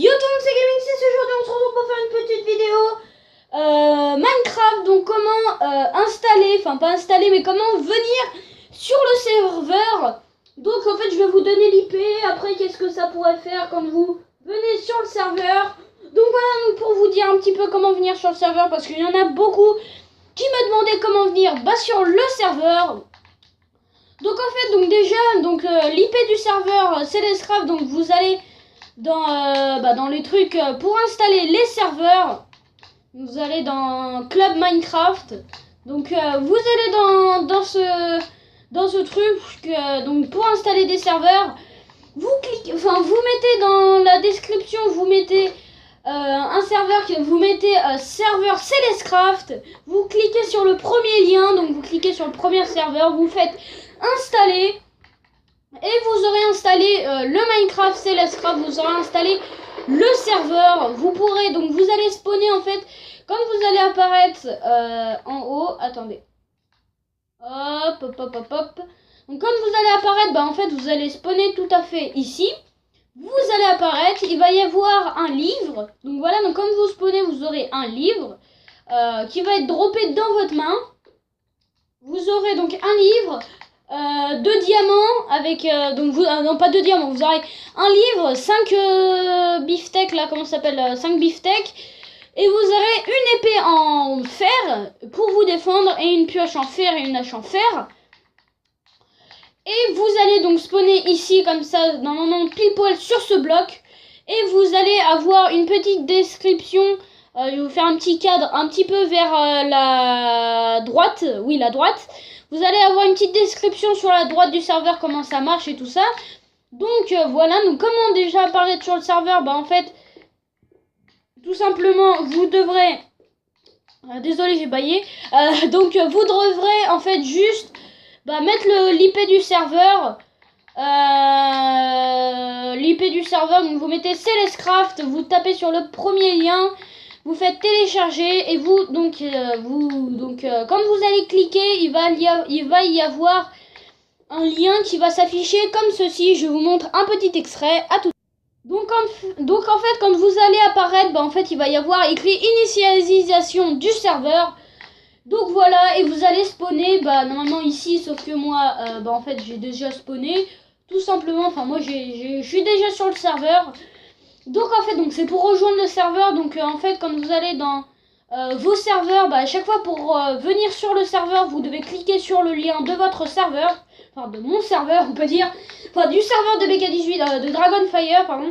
Yo tout le monde, c'est Gaming6. Aujourd'hui on se retrouve pour faire une petite vidéo Minecraft. Donc comment installer, enfin pas installer mais comment venir sur le serveur. Donc en fait je vais vous donner l'IP. Après qu'est-ce que ça pourrait faire quand vous venez sur le serveur. Donc voilà, donc pour vous dire un petit peu comment venir sur le serveur, parce qu'il y en a beaucoup qui me demandaient comment venir sur le serveur. Donc en fait, donc déjà, donc l'IP du serveur c'est Lescraft. Donc vous allez dans les trucs pour installer les serveurs. Vous allez dans Club Minecraft. Donc vous allez dans ce truc donc pour installer des serveurs. Vous cliquez, enfin vous mettez dans la description, vous mettez un serveur que vous mettez serveur Celestcraft. Vous cliquez sur le premier lien, donc vous cliquez sur le premier serveur, vous faites installer. Et vous aurez installé le Minecraft Celestcraft, vous aurez installé le serveur. Vous pourrez, donc vous allez spawner en fait, quand vous allez apparaître en haut, attendez. Hop, hop, hop, hop, hop. Donc quand vous allez apparaître, en fait vous allez spawner tout à fait ici. Vous allez apparaître, il va y avoir un livre. Donc voilà, donc quand vous spawnez, vous aurez un livre qui va être droppé dans votre main. Vous aurez donc un livre. 2 diamants avec donc vous non pas 2 diamants, vous aurez un livre, 5 beefsteaks là, comment ça s'appelle, 5 beefsteaks, et vous aurez une épée en fer pour vous défendre et une pioche en fer et une hache en fer. Et vous allez donc spawner ici comme ça, normalement pile poil sur ce bloc, et vous allez avoir une petite description. Je vais vous faire un petit cadre un petit peu vers la droite, oui la droite. Vous allez avoir une petite description sur la droite du serveur, comment ça marche et tout ça. Donc voilà, donc comment déjà apparaître sur le serveur, en fait, tout simplement, vous devrez... désolé, j'ai baillé. Donc vous devrez en fait juste mettre l'IP du serveur. L'IP du serveur, donc vous mettez Celestcraft, vous tapez sur le premier lien. Vous faites télécharger et vous quand vous allez cliquer, il va y avoir un lien qui va s'afficher comme ceci. Je vous montre un petit extrait à tout. Donc en fait quand vous allez apparaître, en fait il va y avoir écrit initialisation du serveur. Donc voilà, et vous allez spawner normalement ici, sauf que moi en fait j'ai déjà spawné tout simplement. Enfin moi je suis déjà sur le serveur. Donc en fait c'est pour rejoindre le serveur. Donc en fait quand vous allez dans vos serveurs, à chaque fois pour venir sur le serveur, vous devez cliquer sur le lien de votre serveur, enfin de mon serveur on peut dire, enfin du serveur de BK18, de Dragonfire pardon.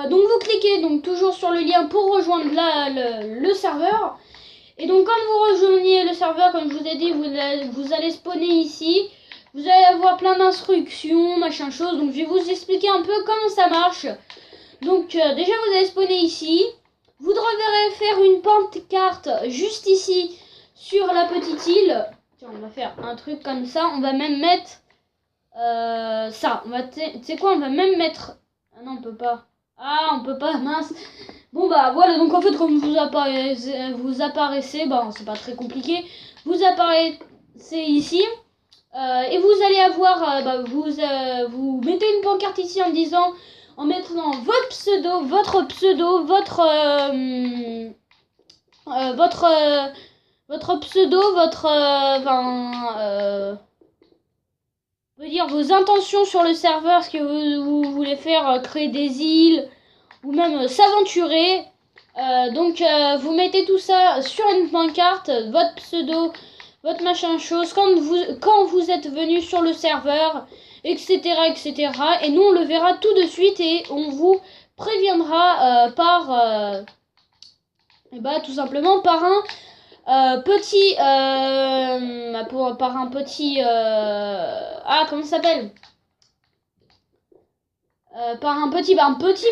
Donc vous cliquez donc toujours sur le lien pour rejoindre le serveur. Et donc quand vous rejoignez le serveur, comme je vous ai dit, vous allez spawner ici. Vous allez avoir plein d'instructions, machin chose. Donc je vais vous expliquer un peu comment ça marche. Donc déjà vous allez spawner ici. Vous devrez faire une pancarte juste ici sur la petite île. Tiens, on va faire un truc comme ça. On va même mettre ça. Tu sais quoi, on va même mettre... Ah non, on peut pas. Ah, on peut pas, mince. Bon voilà, donc en fait comme vous apparaissez, c'est pas très compliqué. Vous apparaissez ici. Et vous allez avoir, vous mettez une pancarte ici en disant... En mettant votre pseudo, votre pseudo, votre on peut dire vos intentions sur le serveur, ce que vous voulez faire, créer des îles ou même s'aventurer. Donc vous mettez tout ça sur une pancarte, votre pseudo, votre machin chose, quand vous êtes venu sur le serveur, etc., etc. Et nous on le verra tout de suite et on vous préviendra tout simplement par un petit comment ça s'appelle, par un petit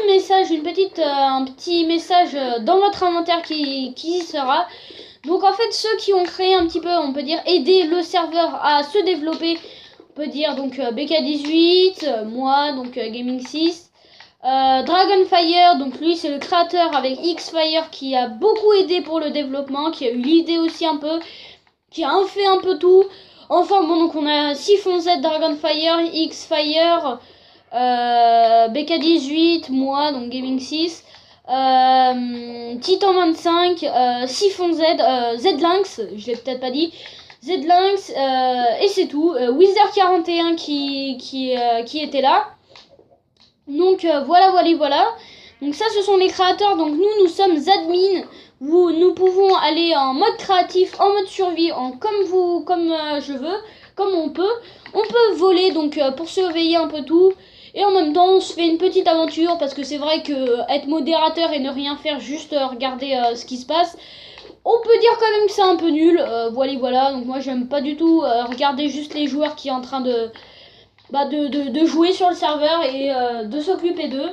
message, un petit message dans votre inventaire qui sera. Donc en fait ceux qui ont créé un petit peu, on peut dire, aider le serveur à se développer, on peut dire donc BK18, moi donc Gaming6, Dragonfire, donc lui c'est le créateur avec Xfire qui a beaucoup aidé pour le développement, qui a eu l'idée aussi un peu, qui a fait un peu tout. Enfin bon, donc on a Siphon Z, Dragonfire, Xfire, BK18, moi, donc Gaming 6, Titan 25, Siphon Z, Z-Lynx, je l'ai peut-être pas dit, Z-Lynx, et c'est tout. Wizard 41 qui était là. Donc voilà. Donc ça, ce sont les créateurs. Donc nous sommes admins. Nous pouvons aller en mode créatif, en mode survie, comme je veux, comme on peut. On peut voler donc pour surveiller un peu tout. Et en même temps, on se fait une petite aventure parce que c'est vrai que être modérateur et ne rien faire, juste regarder ce qui se passe, on peut dire quand même que c'est un peu nul. Voilà. Donc moi, j'aime pas du tout regarder juste les joueurs qui sont en train de jouer sur le serveur et de s'occuper d'eux.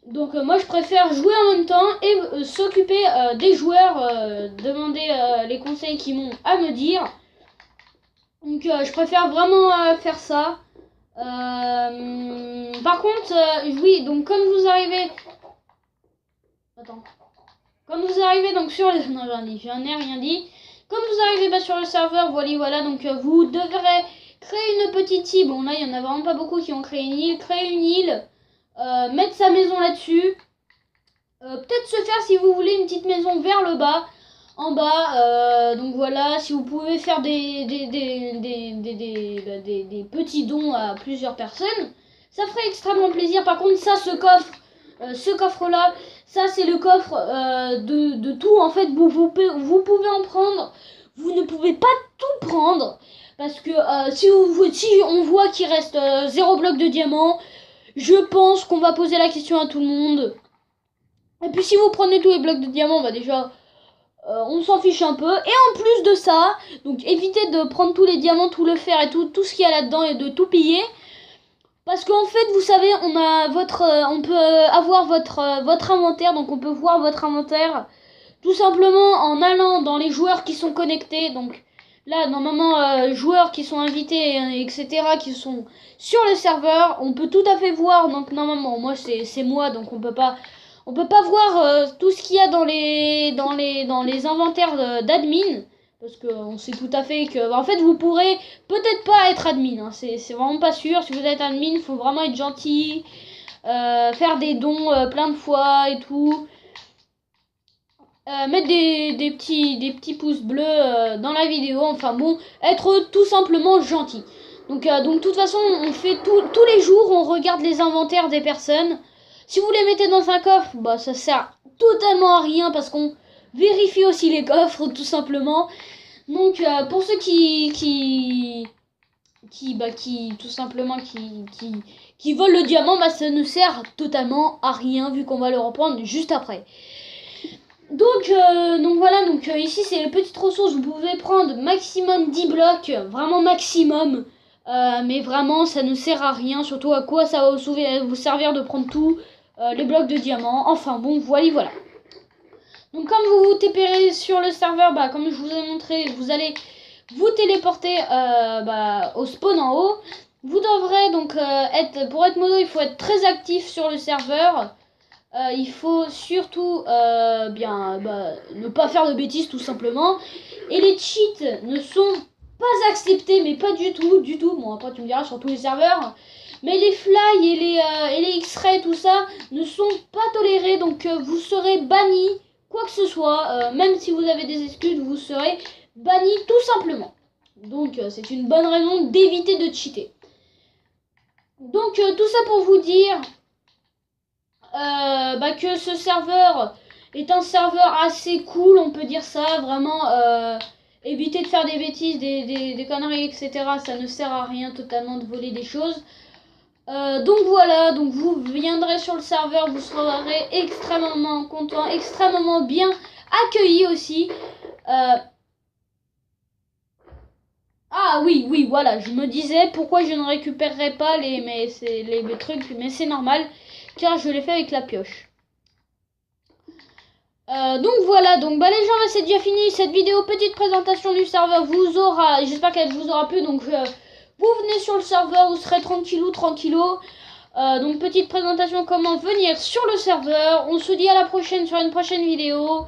Donc moi je préfère jouer en même temps et s'occuper des joueurs, demander les conseils qu'ils m'ont à me dire. Donc je préfère vraiment faire ça. Par contre, oui, donc comme vous arrivez... Attends. Comme vous arrivez donc sur le... Non, j'en ai rien dit. Comme vous arrivez sur le serveur, voilà, donc vous devrez créer une petite île. Bon là, il y en a vraiment pas beaucoup qui ont créé une île. Créer une île, mettre sa maison là-dessus. Peut-être se faire, si vous voulez, une petite maison vers le bas. En bas, donc voilà, si vous pouvez faire des petits dons à plusieurs personnes, ça ferait extrêmement plaisir. Par contre, ça, ce coffre-là, ça c'est le coffre de tout. En fait, vous pouvez en prendre. Vous ne pouvez pas tout prendre. Parce que si on voit qu'il reste 0 bloc de diamant, je pense qu'on va poser la question à tout le monde. Et puis si vous prenez tous les blocs de diamant, bah déjà... on s'en fiche un peu. Et en plus de ça, donc évitez de prendre tous les diamants, tout le fer et tout ce qu'il y a là-dedans et de tout piller. Parce qu'en fait, vous savez, on peut avoir votre inventaire. Donc on peut voir votre inventaire tout simplement en allant dans les joueurs qui sont connectés. Donc là, normalement, joueurs qui sont invités, etc., qui sont sur le serveur. On peut tout à fait voir. Donc normalement, moi c'est moi, donc on peut pas voir tout ce qu'il y a dans les inventaires d'admin. Parce qu'on sait tout à fait que... En fait, vous pourrez peut-être pas être admin. Hein, c'est vraiment pas sûr. Si vous êtes admin, il faut vraiment être gentil. Faire des dons plein de fois et tout. Mettre des petits pouces bleus dans la vidéo. Enfin bon, être tout simplement gentil. Donc de toute façon, on fait tous les jours, on regarde les inventaires des personnes. Si vous les mettez dans un coffre, bah ça sert totalement à rien parce qu'on vérifie aussi les coffres tout simplement. Donc pour ceux qui tout simplement qui volent le diamant, bah ça ne sert totalement à rien vu qu'on va le reprendre juste après. Donc voilà, donc ici c'est les petites ressources, vous pouvez prendre maximum 10 blocs, vraiment maximum. Mais vraiment ça ne sert à rien, surtout à quoi ça va vous servir de prendre tout. Les blocs de diamants, enfin bon, voilà. Donc comme vous vous TPerez sur le serveur, bah comme je vous ai montré, vous allez vous téléporter au spawn en haut. Vous devrez donc pour être modo, il faut être très actif sur le serveur. Il faut surtout ne pas faire de bêtises tout simplement. Et les cheats ne sont pas acceptés, mais pas du tout. Bon après tu me diras sur tous les serveurs. Mais les fly et les X-ray, tout ça, ne sont pas tolérés. Donc vous serez banni, quoi que ce soit. Même si vous avez des excuses, vous serez banni tout simplement. Donc c'est une bonne raison d'éviter de cheater. Donc tout ça pour vous dire que ce serveur est un serveur assez cool, on peut dire ça. Vraiment, évitez de faire des bêtises, des conneries, etc. Ça ne sert à rien totalement de voler des choses. Donc voilà, donc vous viendrez sur le serveur, vous serez extrêmement content, extrêmement bien accueilli aussi. Ah oui, voilà, je me disais pourquoi je ne récupérerais pas les trucs, mais c'est normal, car je l'ai fait avec la pioche. Donc voilà, donc les gens, c'est déjà fini cette vidéo, petite présentation du serveur j'espère qu'elle vous aura plu. Donc vous venez sur le serveur, vous serez tranquillou. Donc petite présentation comment venir sur le serveur. On se dit à la prochaine sur une prochaine vidéo.